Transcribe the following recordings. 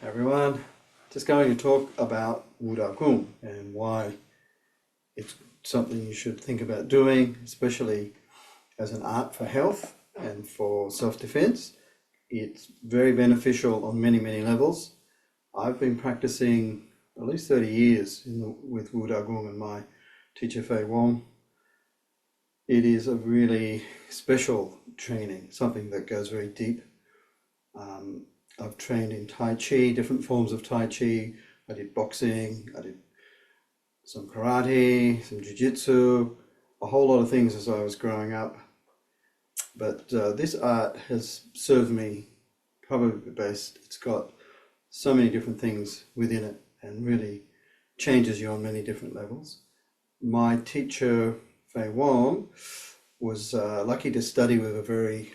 Everyone. Just going to talk about Wu Dao Gong and why it's something you should think about doing, especially as an art for health and for self-defense. It's very beneficial on many, many levels. I've been practicing at least 30 years with Wu Dao Gong and my teacher Fei Wong. It is a really special training, something that goes very deep. I've trained in Tai Chi, different forms of Tai Chi. I did boxing, I did some karate, some jiu-jitsu, a whole lot of things as I was growing up. But this art has served me probably the best. It's got so many different things within it and really changes you on many different levels. My teacher, Fei Wong, was lucky to study with a very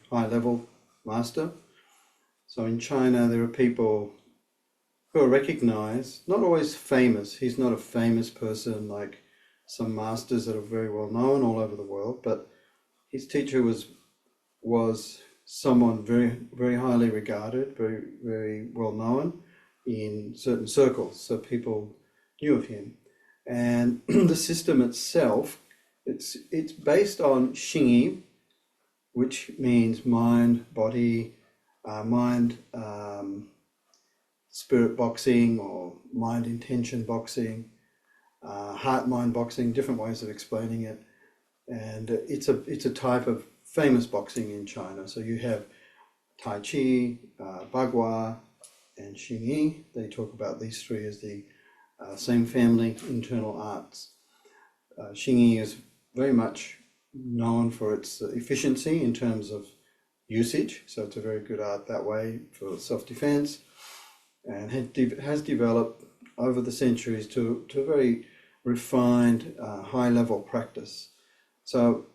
high level master. So in China, there are people who are recognized, not always famous. He's not a famous person like some masters that are very well known all over the world, but his teacher was someone very, very highly regarded, very, very well known in certain circles. So people knew of him. And the system itself, it's based on Xingyi, which means mind, body, spirit boxing, or mind intention boxing, heart mind boxing, different ways of explaining it. And it's a type of famous boxing in China. So you have Tai Chi, Bagua, and Xingyi. They talk about these three as the same family internal arts. Xingyi is very much known for its efficiency in terms of usage, so it's a very good art that way for self-defense, and has developed over the centuries to a very refined, high-level practice. So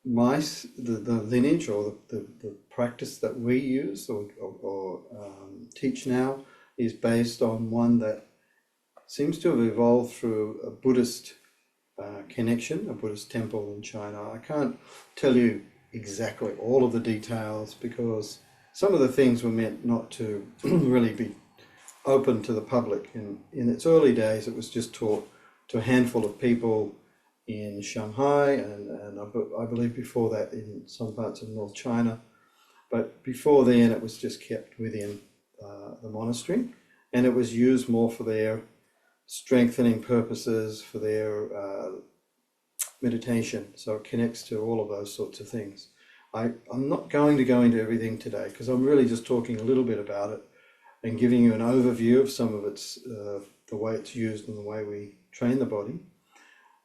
the lineage or the practice that we use or teach now is based on one that seems to have evolved through a Buddhist connection, a Buddhist temple in China. I can't tell you exactly all of the details because some of the things were meant not to really be open to the public. In its early days, it was just taught to a handful of people in Shanghai and I believe before that in some parts of North China. But before then, it was just kept within the monastery, and it was used more for their strengthening purposes, for their meditation. So it connects to all of those sorts of things. I'm not going to go into everything today because I'm really just talking a little bit about it and giving you an overview of some of its, the way it's used and the way we train the body.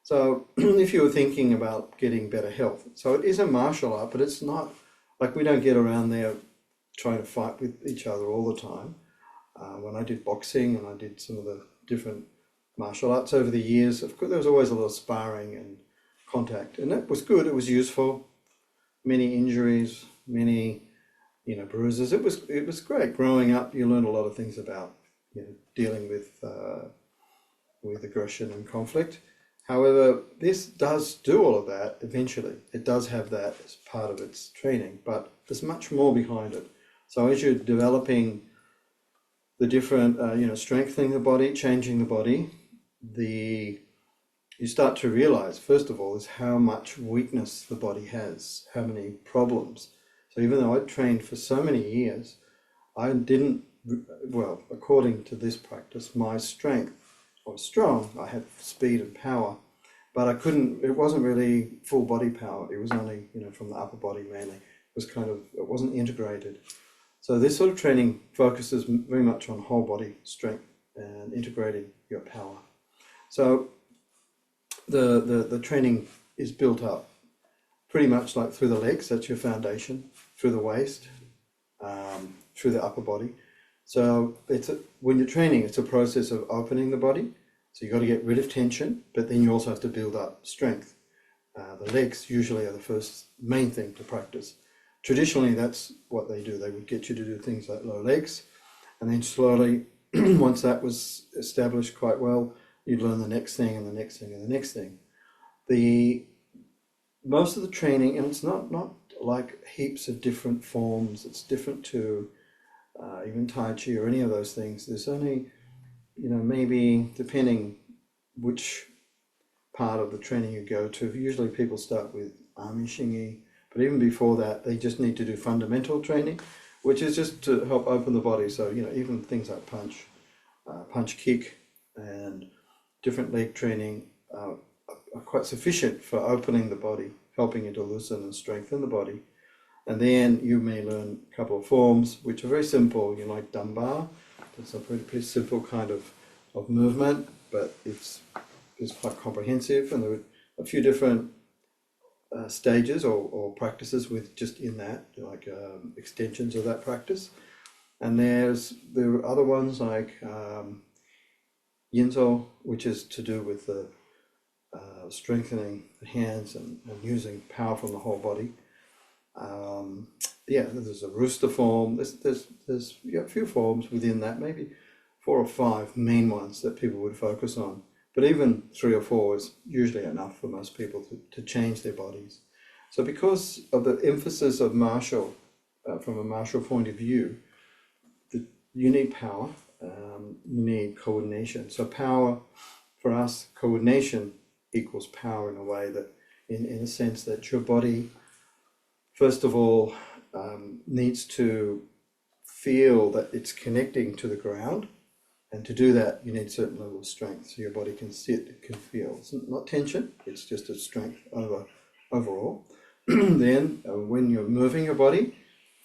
So if you were thinking about getting better health, so it is a martial art, but it's not like we don't get around there trying to fight with each other all the time. When I did boxing and I did some of the different martial arts over the years, of course, there was always a lot of sparring and contact, and that was good. It was useful. Many injuries, many bruises. It was great. Growing up, you learn a lot of things about dealing with aggression and conflict. However, this does do all of that eventually. It does have that as part of its training, but there's much more behind it. So as you're developing the different, strengthening the body, changing the body, you start to realize, first of all, is how much weakness the body has, how many problems. So even though I trained for so many years, I didn't, well, according to this practice, my strength was strong. I had speed and power, but it wasn't really full body power. It was only, from the upper body mainly. It wasn't integrated. So this sort of training focuses very much on whole body strength and integrating your power. So the training is built up pretty much like through the legs, that's your foundation, through the waist, through the upper body. So when you're training, it's a process of opening the body. So you've got to get rid of tension, but then you also have to build up strength. The legs usually are the first main thing to practice. Traditionally, that's what they do. They would get you to do things like low legs, and then slowly, once that was established quite well, you'd learn the next thing and the next thing and the next thing. Most of the training, and it's not like heaps of different forms. It's different to even Tai Chi or any of those things, there's only, maybe depending which part of the training you go to, usually people start with Army Shingi, but even before that, they just need to do fundamental training, which is just to help open the body. So, even things like punch kick, and different leg training are quite sufficient for opening the body, helping it to loosen and strengthen the body. And then you may learn a couple of forms, which are very simple, like Dunbar. It's a pretty simple kind of movement, but it's quite comprehensive, and there are a few different stages or practices with just in that, like extensions of that practice. And there are other ones like Yinzo, which is to do with the strengthening the hands and using power from the whole body. There's a rooster form. There's a few forms within that, maybe 4 or 5 main ones that people would focus on. But even 3 or 4 is usually enough for most people to change their bodies. So because of the emphasis of martial, from a martial point of view, you need power, you need coordination. So power, for us, coordination equals power in a way that, in a sense that your body, first of all, needs to feel that it's connecting to the ground. And to do that, you need a certain level of strength. So your body can sit, it can feel. It's not tension, it's just a strength overall. Then, when you're moving your body,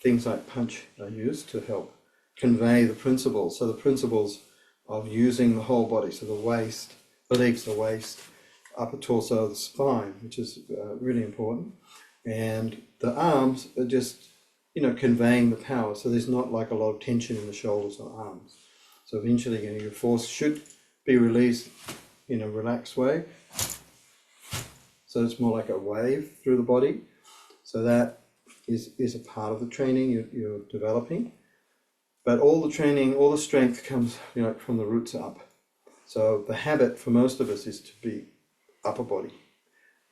things like punch are used to help convey the principles. So the principles of using the whole body, so the waist, the legs, the waist, upper torso, the spine, which is really important. And the arms are just, conveying the power. So there's not like a lot of tension in the shoulders or arms. So eventually, your force should be released in a relaxed way. So it's more like a wave through the body. So that is a part of the training you're developing. But all the training, all the strength comes, from the roots up. So the habit for most of us is to be upper body.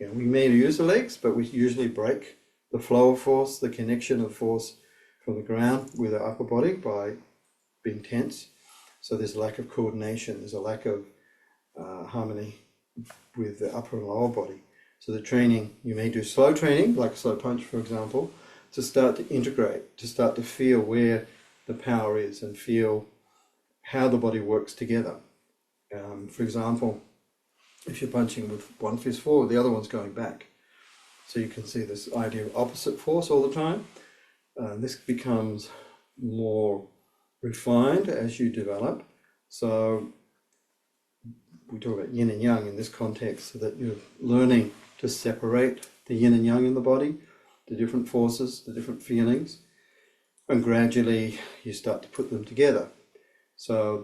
We may use the legs, but we usually break the flow of force, the connection of force from the ground with our upper body by being tense. So there's a lack of coordination, there's a lack of harmony with the upper and lower body. So the training, you may do slow training, like slow punch, for example, to start to integrate, to start to feel where the power is and feel how the body works together. For example, if you're punching with one fist forward, the other one's going back. So you can see this idea of opposite force all the time. This becomes more refined as you develop. So we talk about yin and yang in this context, so that you're learning to separate the yin and yang in the body, the different forces, the different feelings, and gradually you start to put them together. So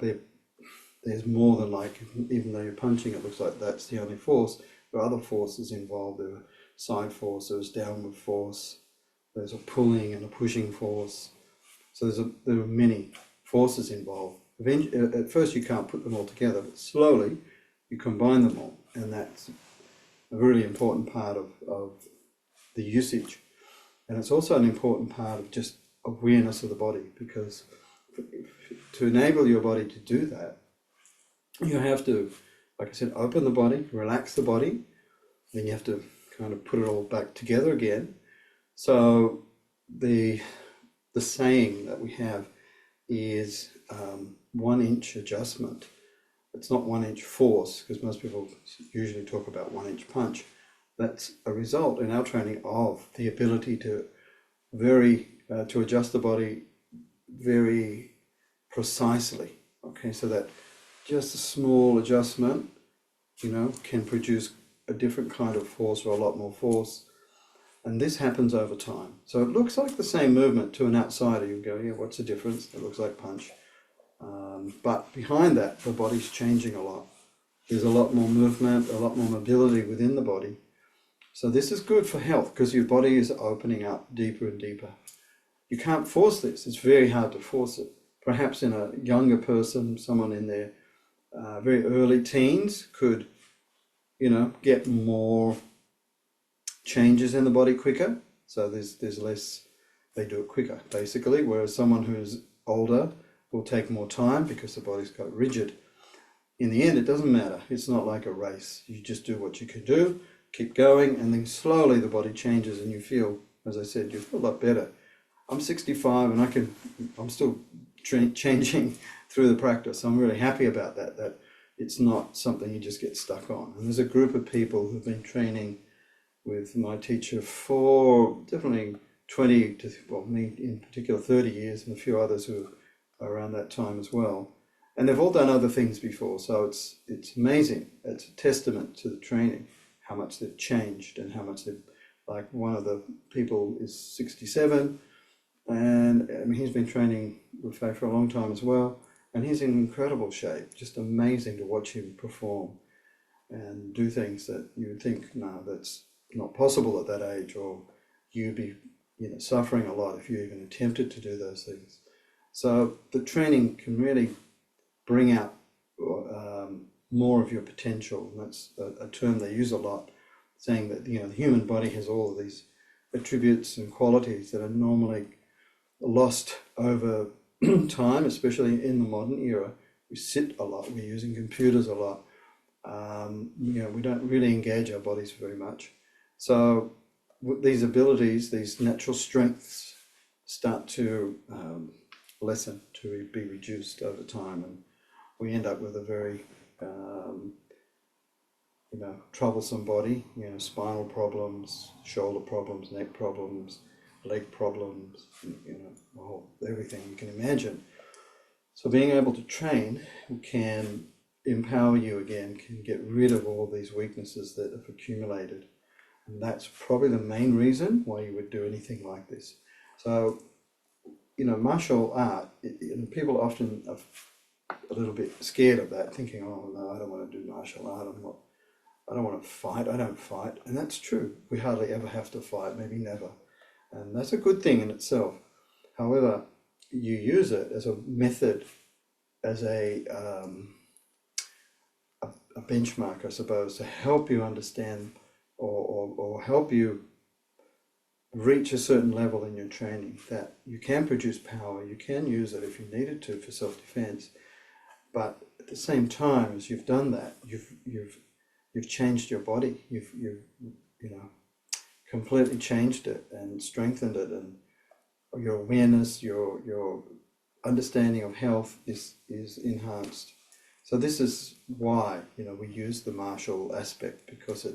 there's more than like, even though you're punching, it looks like that's the only force. There are other forces involved. There are side force, there's downward force, there's a pulling and a pushing force. So there are many forces involved. At first you can't put them all together, but slowly you combine them all, and that's a really important part of the usage. And it's also an important part of just awareness of the body, because to enable your body to do that, you have to, like I said, open the body, relax the body, then you have to kind of put it all back together again. So the saying that we have is 1 inch adjustment. It's not 1 inch force, because most people usually talk about 1 inch punch. That's a result in our training of the ability to adjust the body very precisely. Okay, so that just a small adjustment, can produce a different kind of force, or a lot more force. And this happens over time. So it looks like the same movement to an outsider. You go, yeah, what's the difference? It looks like punch. But behind that, the body's changing a lot. There's a lot more movement, a lot more mobility within the body. So this is good for health, because your body is opening up deeper and deeper. You can't force this. It's very hard to force it. Perhaps in a younger person, someone in their very early teens could, get more changes in the body quicker. So there's less, they do it quicker, basically. Whereas someone who's older will take more time because the body's got rigid. In the end, it doesn't matter. It's not like a race. You just do what you can do, keep going, and then slowly the body changes and you feel, as I said, you feel a lot better. I'm 65 and I'm still changing through the practice. I'm really happy about that it's not something you just get stuck on. And there's a group of people who've been training with my teacher for definitely 20 to, well, me in particular, 30 years, and a few others who are around that time as well. And they've all done other things before, so it's amazing. It's a testament to the training, how much they've changed and how much they've, like one of the people is 67, and I mean, he's been training with Faye for a long time as well, and he's in incredible shape. Just amazing to watch him perform and do things that you would think, no, that's not possible at that age, or you'd be, suffering a lot if you even attempted to do those things. So the training can really bring out more of your potential. And that's a term they use a lot, saying that the human body has all of these attributes and qualities that are normally lost over time, especially in the modern era. We sit a lot, we're using computers a lot. We don't really engage our bodies very much. So these abilities, these natural strengths start to lessen, to be reduced over time, and we end up with a very troublesome body, spinal problems, shoulder problems, neck problems, leg problems, everything you can imagine. So being able to train can empower you again, can get rid of all these weaknesses that have accumulated. And that's probably the main reason why you would do anything like this. So, martial art, people often are a little bit scared of that, thinking, oh no, I don't want to do martial art, I don't want to fight, I don't fight. And that's true. We hardly ever have to fight, maybe never. And that's a good thing in itself. However, you use it as a method, as a benchmark, I suppose, to help you understand or help you reach a certain level in your training, that you can produce power, you can use it if you needed to for self-defense, but at the same time as you've done that, you've changed your body, you've completely changed it and strengthened it, and your awareness, your understanding of health is enhanced. So this is why we use the martial aspect, because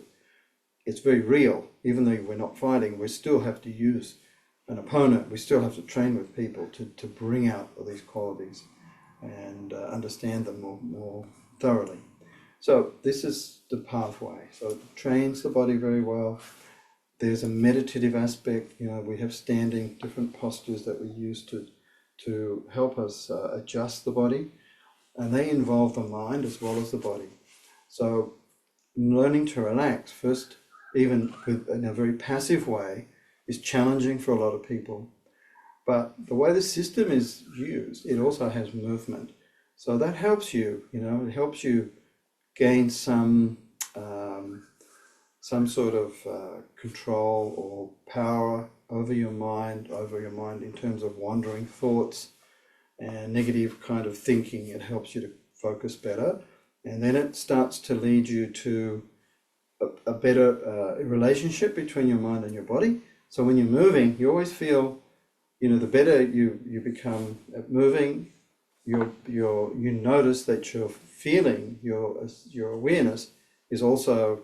it's very real. Even though we're not fighting, we still have to use an opponent, we still have to train with people to bring out all these qualities and understand them more thoroughly. So this is the pathway. So it trains the body very well. There's a meditative aspect. We have standing, different postures that we use to help us adjust the body, and they involve the mind as well as the body. So learning to relax first, even in a very passive way, is challenging for a lot of people. But the way the system is used, it also has movement. So that helps you, it helps you gain some sort of control or power over your mind in terms of wandering thoughts and negative kind of thinking. It helps you to focus better. And then it starts to lead you to a better relationship between your mind and your body. So when you're moving, you always feel, the better you become at moving, you notice that your feeling, your awareness is also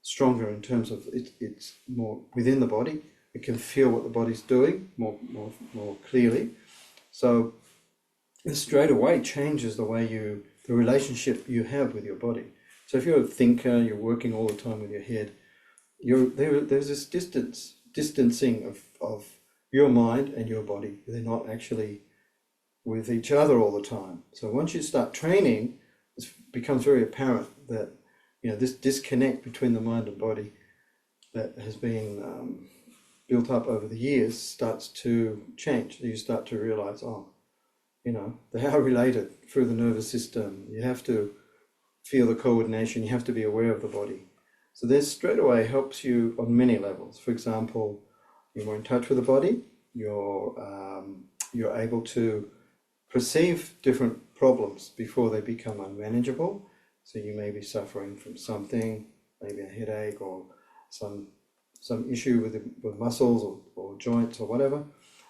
stronger in terms of it's more within the body. It can feel what the body's doing more clearly. So this straight away changes the way the relationship you have with your body. So if you're a thinker, you're working all the time with your head, there's this distancing of your mind and your body. They're not actually with each other all the time. So once you start training, it becomes very apparent that this disconnect between the mind and body that has been built up over the years starts to change. You start to realize, they are related through the nervous system. You have to feel the coordination, you have to be aware of the body. So this straight away helps you on many levels. For example, you're more in touch with the body, you're able to perceive different problems before they become unmanageable. So you may be suffering from something, maybe a headache or some issue with muscles or joints or whatever,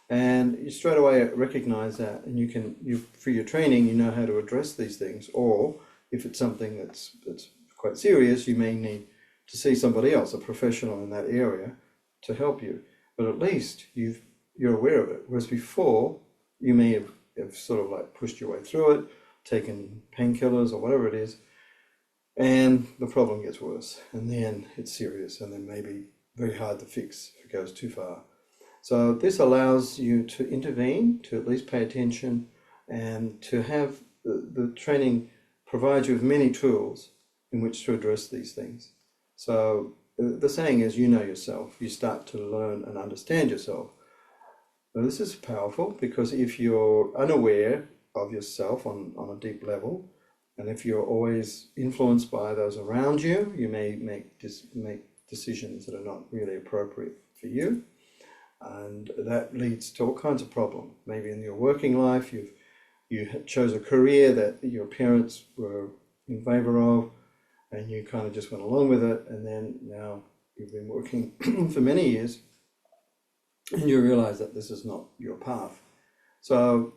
and you straight away recognize that, and you through your training you know how to address these things. Or if it's something that's quite serious, you may need to see somebody else, a professional in that area, to help you. But at least you're aware of it. Whereas before, you may have sort of like pushed your way through it, taken painkillers or whatever it is, and the problem gets worse, and then it's serious, and then maybe very hard to fix if it goes too far. So this allows you to intervene, to at least pay attention, and to have the training provides you with many tools in which to address these things. So the saying is, you know yourself, you start to learn and understand yourself. Now this is powerful, because if you're unaware of yourself on a deep level, and if you're always influenced by those around you, you may make decisions that are not really appropriate for you. And that leads to all kinds of problems. Maybe in your working life, you chose a career that your parents were in favor of, and you kind of just went along with it, and then now you've been working for many years, and you realize that this is not your path. So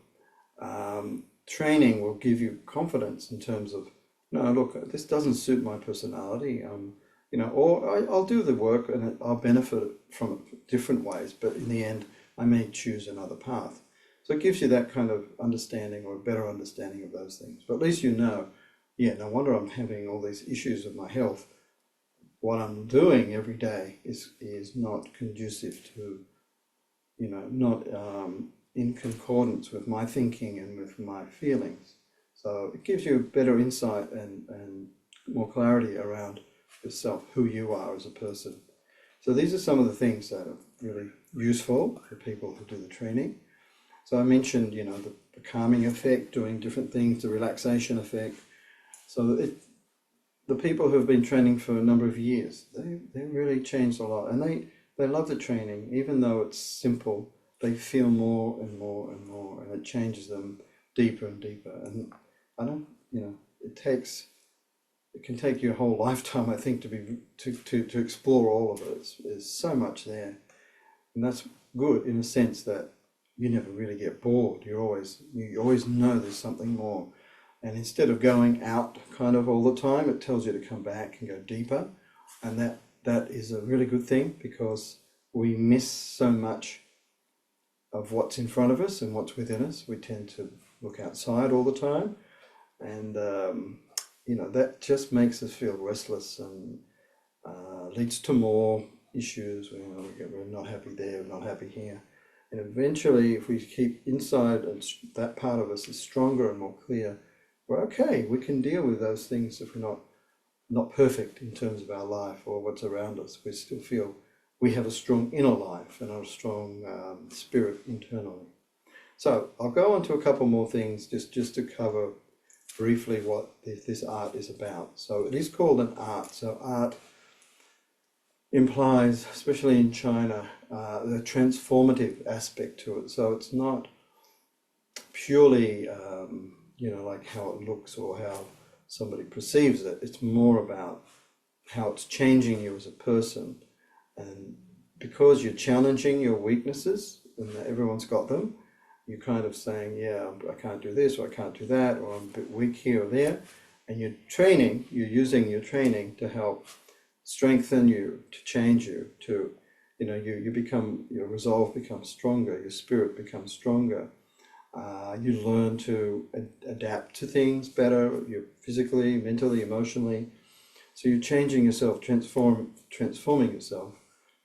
training will give you confidence in terms of, no, look, this doesn't suit my personality. Or I'll do the work and I'll benefit from it different ways, but in the end, I may choose another path. So it gives you that kind of understanding, or a better understanding of those things. But at least you know, yeah, no wonder I'm having all these issues with my health. What I'm doing every day is not conducive to, not in concordance with my thinking and with my feelings. So it gives you a better insight and more clarity around yourself, who you are as a person. So these are some of the things that are really useful for people who do the training. So I mentioned, the calming effect, doing different things, the relaxation effect. So the people who have been training for a number of years, they really changed a lot, and they love the training. Even though it's simple, they feel more and more and more, and it changes them deeper and deeper. And I don't, it can take you a whole lifetime, I think, to explore all of it. There's so much there, and that's good in a sense that you never really get bored. You always know there's something more, and instead of going out kind of all the time, it tells you to come back and go deeper, and that is a really good thing, because we miss so much of what's in front of us and what's within us. We tend to look outside all the time, and that just makes us feel restless, and leads to more issues. We're not happy there, we're not happy here. And eventually, if we keep inside, and that part of us is stronger and more clear, we're okay. We can deal with those things if we're not perfect in terms of our life or what's around us. We still feel we have a strong inner life and a strong spirit internally. So I'll go on to a couple more things just to cover briefly what this art is about. So it is called an art. So art implies, especially in China, the transformative aspect to it. So it's not purely, like how it looks or how somebody perceives it. It's more about how it's changing you as a person. And because you're challenging your weaknesses, and everyone's got them, you're kind of saying, yeah, I can't do this, or I can't do that, or I'm a bit weak here or there. And you're using your training to help strengthen you, to change you, to, you become, your resolve becomes stronger, your spirit becomes stronger. You learn to adapt to things better, you're physically, mentally, emotionally. So you're changing yourself, transforming yourself.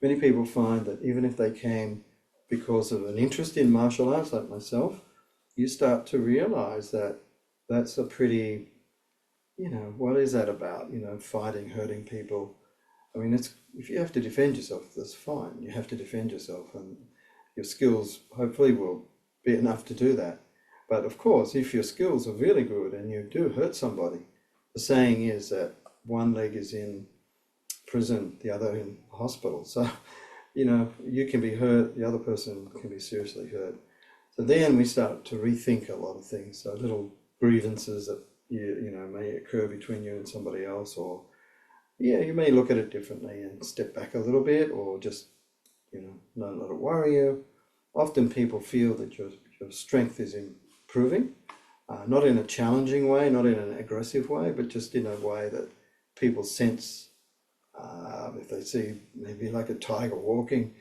Many people find that even if they came because of an interest in martial arts, like myself, you start to realize that that's a pretty, what is that about? Fighting, hurting people. I mean, if you have to defend yourself, that's fine. You have to defend yourself, and your skills hopefully will be enough to do that. But of course, if your skills are really good and you do hurt somebody, the saying is that one leg is in prison, the other in hospital. So, you can be hurt, the other person can be seriously hurt. So then we start to rethink a lot of things. So little grievances that you know may occur between you and somebody else, or yeah, you may look at it differently and step back a little bit, or just don't let it worry you. Often people feel that your strength is improving, not in a challenging way, not in an aggressive way, but just in a way that people sense. If they see maybe like a tiger walking,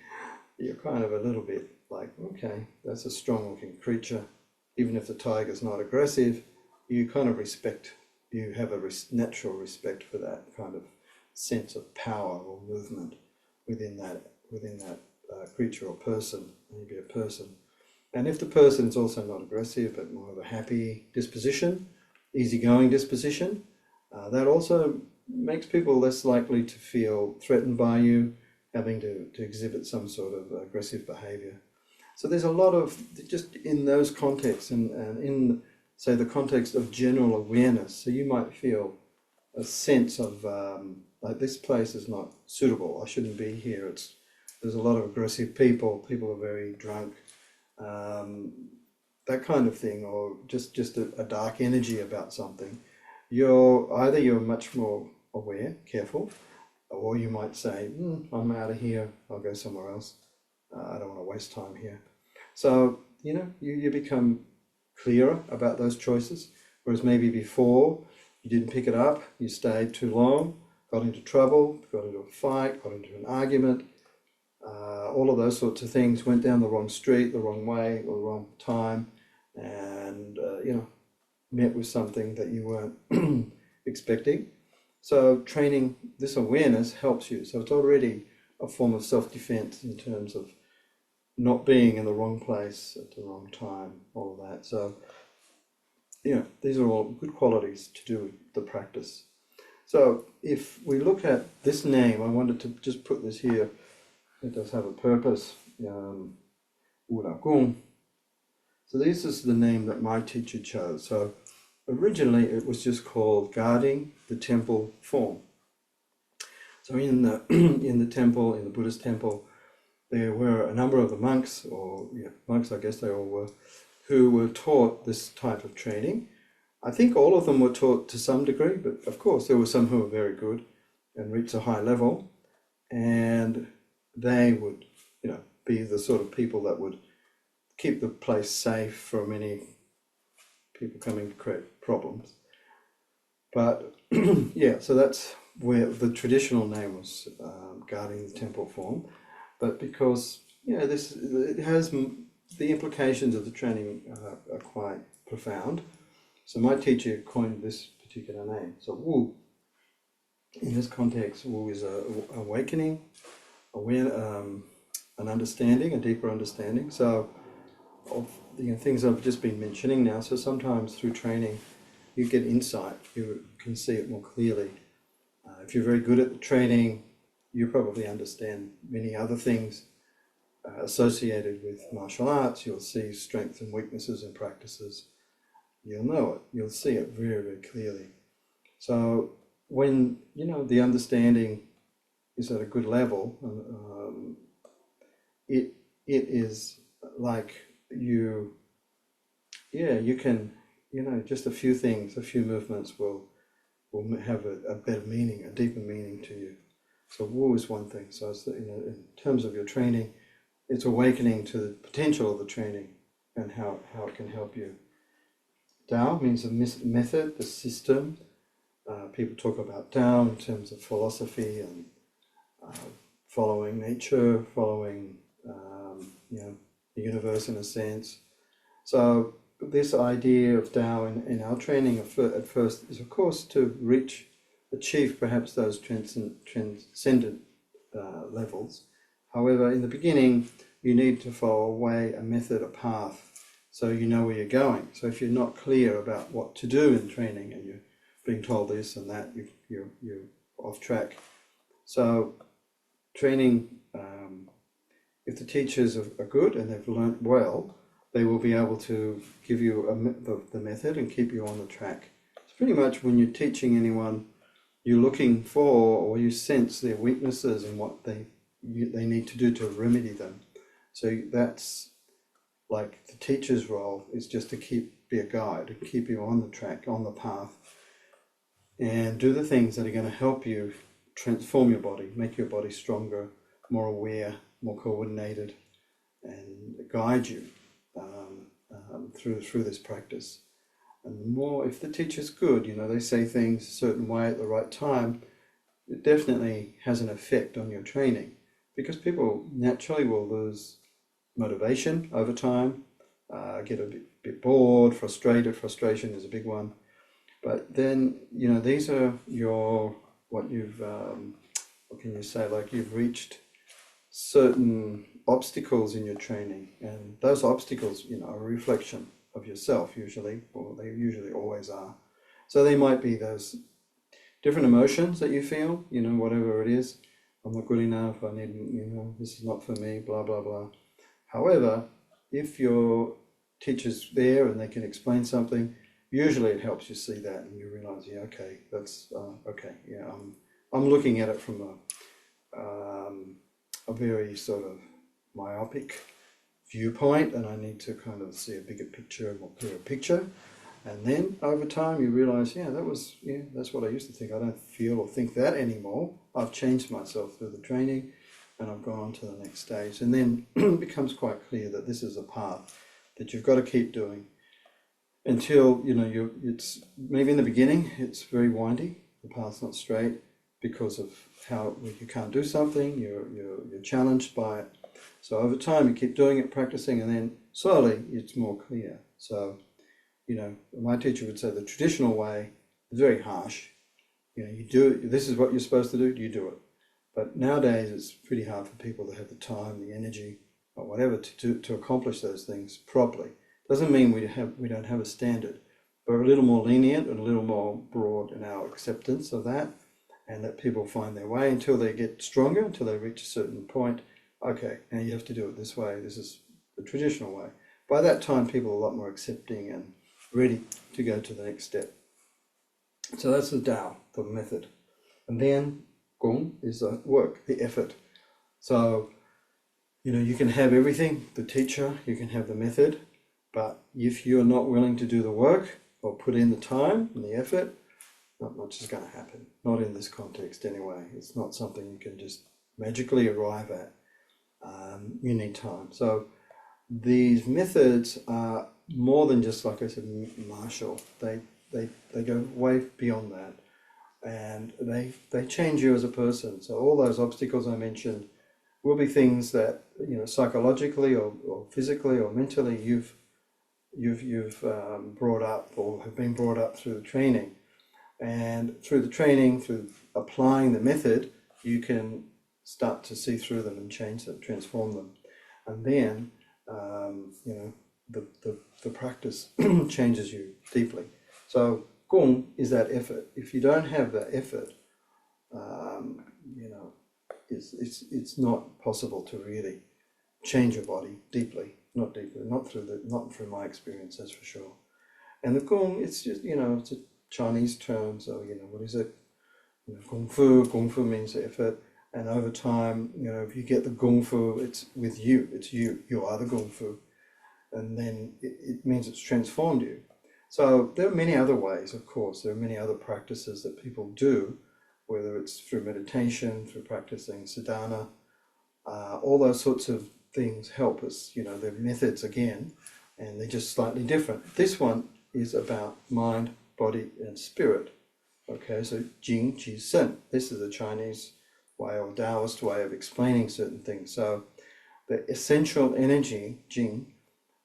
you're kind of a little bit like, okay, that's a strong looking creature. Even if the tiger's not aggressive, you kind of respect, you have a natural respect for that kind of sense of power or movement within that creature or person, maybe a person. And if the person is also not aggressive, but more of a happy disposition, easygoing disposition, that also makes people less likely to feel threatened by you, having to exhibit some sort of aggressive behavior. So there's a lot of, just in those contexts and in, say, the context of general awareness. So you might feel a sense of like, this place is not suitable, I shouldn't be here. There's a lot of aggressive people are very drunk, that kind of thing, or just a dark energy about something. You're much more aware, careful, or you might say, I'm out of here, I'll go somewhere else. I don't want to waste time here. So, you become clearer about those choices, whereas maybe before you didn't pick it up, you stayed too long, got into trouble, got into a fight, got into an argument, all of those sorts of things, went down the wrong street, the wrong way, or the wrong time, and, met with something that you weren't expecting. So training this awareness helps you. So it's already a form of self-defense in terms of not being in the wrong place at the wrong time, all of that. So, these are all good qualities to do with the practice. So if we look at this name, I wanted to just put this here. It does have a purpose. Wu Dao Gong. So this is the name that my teacher chose. So originally it was just called Guarding the Temple Form. So in the in the Buddhist temple, there were a number of the monks, monks I guess they all were, who were taught this type of training. I think all of them were taught to some degree, but of course there were some who were very good and reached a high level, and they would, be the sort of people that would keep the place safe from any people coming to create problems. But yeah, so that's where the traditional name was, Guarding the Temple Form. But because it has the implications of the training are quite profound. So my teacher coined this particular name. So Wu, in this context, Wu is awakening, an understanding, a deeper understanding. So of the things I've just been mentioning now. So sometimes through training, you get insight. You can see it more clearly. If you're very good at the training, you probably understand many other things associated with martial arts. You'll see strengths and weaknesses and practices. You'll know it. You'll see it very, very clearly. So when the understanding is at a good level, it is like you can, just a few things, a few movements will have a better meaning, a deeper meaning to you. So Wu is one thing. So it's, in terms of your training, it's awakening to the potential of the training and how it can help you. Dao means a method, a system. People talk about Dao in terms of philosophy and following nature, following the universe in a sense. So this idea of Dao in our training at first is, of course, to achieve perhaps those transcendent levels. However, in the beginning, you need to follow a way, a method, a path, so you know where you're going. So if you're not clear about what to do in training and you're being told this and that, you're off track. So training, if the teachers are good and they've learnt well, they will be able to give you the method and keep you on the track. It's pretty much when you're teaching anyone, you're looking for, or you sense their weaknesses and what they need to do to remedy them. So that's like the teacher's role is just to be a guide and keep you on the track, on the path, and do the things that are going to help you transform your body, make your body stronger, more aware, more coordinated, and guide you through this practice. And the more, if the teacher's good, they say things a certain way at the right time, it definitely has an effect on your training, because people naturally will lose motivation over time, get a bit bored, frustrated. Frustration is a big one. But then, these are what can you say, like you've reached certain obstacles in your training, and those obstacles, are a reflection of yourself usually, or they usually always are. So they might be those different emotions that you feel, whatever it is. I'm not good enough, I need, this is not for me, blah, blah, blah. However, if your teacher's there and they can explain something, usually it helps you see that and you realize, yeah, okay, that's, okay, yeah, I'm looking at it from a very sort of myopic viewpoint, and I need to kind of see a bigger picture, a more clearer picture. And then over time you realize, that's what I used to think. I don't feel or think that anymore. I've changed myself through the training and I've gone on to the next stage. And then it becomes quite clear that this is a path that you've got to keep doing until, it's maybe in the beginning, it's very windy. The path's not straight because of how you can't do something, you're challenged by it. So over time you keep doing it, practicing, and then slowly it's more clear. So, my teacher would say the traditional way is very harsh. You do it, this is what you're supposed to do, you do it. But nowadays it's pretty hard for people to have the time, the energy, or whatever to accomplish those things properly. Doesn't mean we don't have a standard, but we're a little more lenient and a little more broad in our acceptance of that, and let people find their way until they get stronger, until they reach a certain point. Okay, now you have to do it this way. This is the traditional way. By that time, people are a lot more accepting and ready to go to the next step. So that's the Dao, the method. And then Gong is the work, the effort. So, you can have everything, the teacher, you can have the method, but if you're not willing to do the work or put in the time and the effort, not much is going to happen. Not in this context anyway. It's not something you can just magically arrive at. You need time. So these methods are more than just, like I said, martial. They go way beyond that, and they change you as a person. So all those obstacles I mentioned will be things that psychologically or physically or mentally you've brought up or have been brought up through the training, and through the training, through applying the method, you can start to see through them and change them, transform them, and then the practice changes you deeply. So Gong is that effort. If you don't have that effort, it's not possible to really change your body deeply. Not through my experience, that's for sure. And the Gong, it's just it's a Chinese term. So what is it? Kung Fu means effort. And over time, if you get the Kung Fu, it's with you. It's you. You are the Kung Fu. And then it means it's transformed you. So there are many other ways, of course. There are many other practices that people do, whether it's through meditation, through practicing sadhana, all those sorts of things help us. They're methods again, and they're just slightly different. This one is about mind, body, and spirit. Okay, so Jing, Ji, Sen. This is a Chinese way or Taoist way of explaining certain things. So the essential energy, Jing,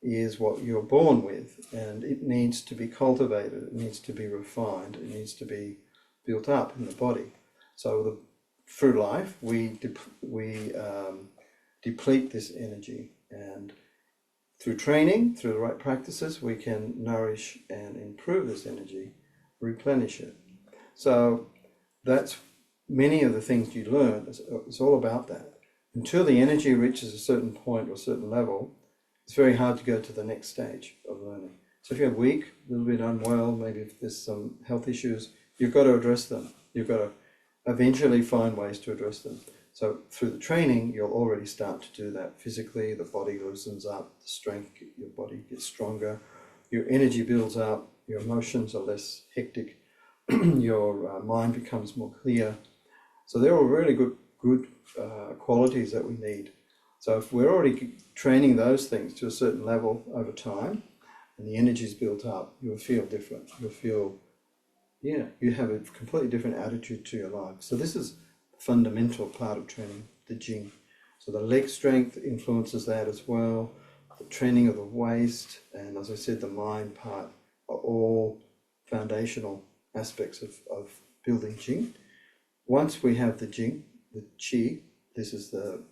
is what you're born with, and it needs to be cultivated, it needs to be refined, it needs to be built up in the body. So through life, we deplete this energy, and through training, through the right practices, we can nourish and improve this energy, replenish it. So that's many of the things you learn. It's all about that. Until the energy reaches a certain point or a certain level, it's very hard to go to the next stage of learning. So if you're weak, a little bit unwell, maybe if there's some health issues, you've got to address them. You've got to eventually find ways to address them. So through the training, you'll already start to do that physically. The body loosens up, the strength, your body gets stronger, your energy builds up, your emotions are less hectic, your mind becomes more clear. So they're all really good qualities that we need. So if we're already training those things to a certain level over time, and the energy's built up, you'll feel different. You'll feel, you have a completely different attitude to your life. So this is the fundamental part of training the Jing. So the leg strength influences that as well. The training of the waist, and as I said, the mind part are all foundational aspects of building Jing. Once we have the Jing, the Qi, this is the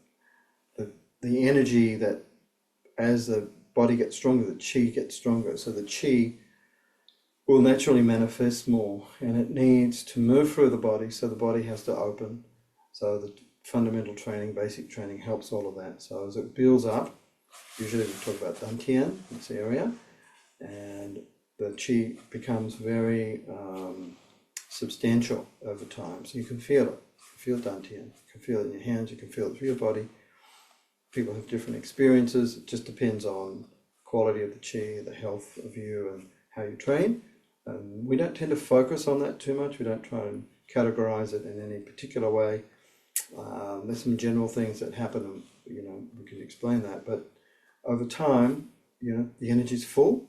energy that as the body gets stronger, the Qi gets stronger. So the Qi will naturally manifest more, and it needs to move through the body, so the body has to open. So the fundamental training, basic training helps all of that. So as it builds up, usually we talk about Dantian, this area, and the Qi becomes very substantial over time. So you can feel it. You can feel Dantian. You can feel it in your hands. You can feel it through your body. People have different experiences. It just depends on quality of the Qi, the health of you, and how you train. We don't tend to focus on that too much. We don't try and categorize it in any particular way. There's some general things that happen, and we can explain that. But over time, the energy's full.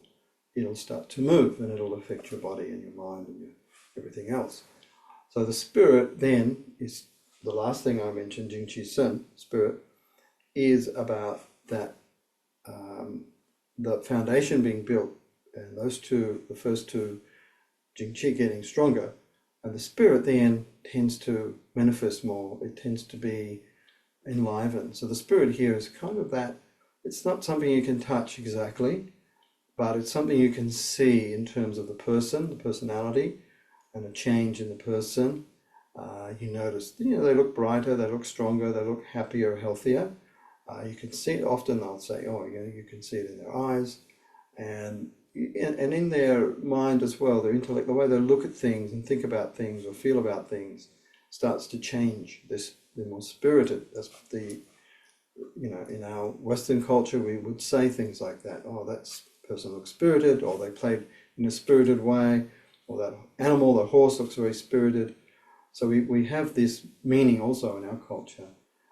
It'll start to move, and it'll affect your body and your mind and everything else. So the spirit then is the last thing I mentioned. Jing Qi Sun, spirit, is about that, the foundation being built, and those two, the first two, Jing Qi getting stronger, and the spirit then tends to manifest more. It tends to be enlivened. So the spirit here is kind of that. It's not something you can touch exactly, but it's something you can see in terms of the person, the personality, and a change in the person. You notice, they look brighter, they look stronger, they look happier, healthier. You can see it often. They'll say, you can see it in their eyes, and in their mind as well. Their intellect, the way they look at things and think about things or feel about things, starts to change. They're more spirited. That's in our Western culture, we would say things like that. Oh, that person looks spirited, or they played in a spirited way, or that animal, the horse, looks very spirited. So we have this meaning also in our culture.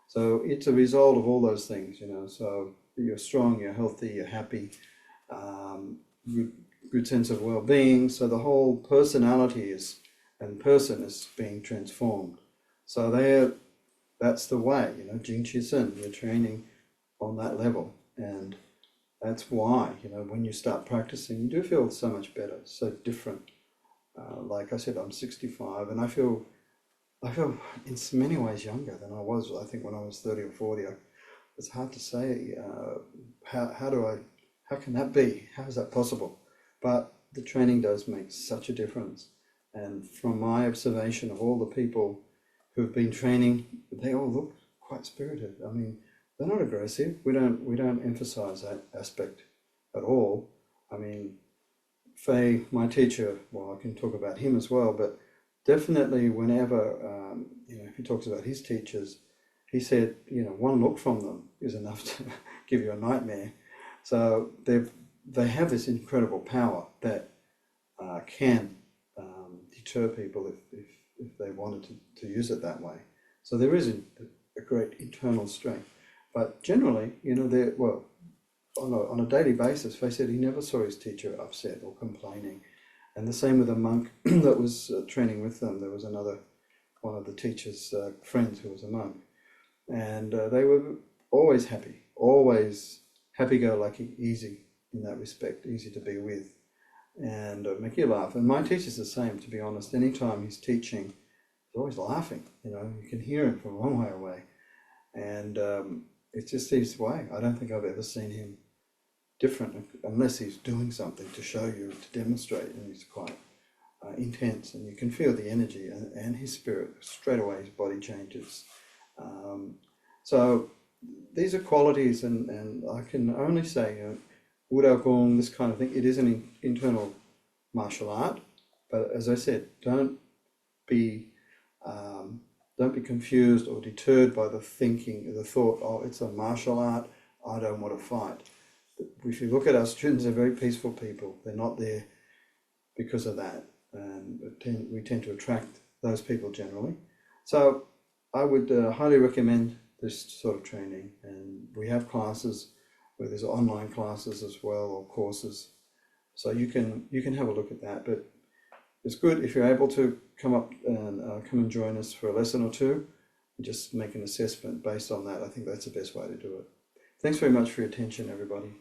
So it's a result of all those things, So you're strong, you're healthy, you're happy, good sense of well-being. So the whole personality and person is being transformed. So that's the way, Jing Qi Sun, you're training on that level. And that's why, when you start practicing, you do feel so much better, so different. Like I said, I'm 65, and I feel in so many ways younger than I was, I think, when I was 30 or 40. It's hard to say, how can that be? How is that possible? But the training does make such a difference. And from my observation of all the people who've been training, they all look quite spirited. I mean, they're not aggressive. We don't emphasize that aspect at all. I mean, Fei, my teacher, well, I can talk about him as well, but definitely whenever, if he talks about his teachers, he said, one look from them is enough to give you a nightmare. So they have this incredible power that can deter people if they wanted to use it that way. So there is a great internal strength. But generally, on a daily basis, Fei said he never saw his teacher upset or complaining. And the same with a monk that was training with them. There was one of the teacher's friends who was a monk. And they were always happy-go-lucky, easy in that respect, easy to be with, and make you laugh. And my teacher's the same, to be honest. Anytime he's teaching, he's always laughing. You can hear him from a long way away. And it's just his way. I don't think I've ever seen him different, unless he's doing something to show you, to demonstrate, and he's quite intense, and you can feel the energy and his spirit. Straight away his body changes. So these are qualities, and I can only say, Wu Dao Gong, this kind of thing, it is an internal martial art, but as I said, don't be Don't be confused or deterred by the thinking, the thought, oh, it's a martial art, I don't want to fight. If you look at our students, they're very peaceful people. They're not there because of that. We tend to attract those people generally. So I would highly recommend this sort of training. And we have classes where there's online classes as well, or courses. So you can have a look at that. But it's good if you're able to come and join us for a lesson or two, and just make an assessment based on that. I think that's the best way to do it. Thanks very much for your attention, everybody.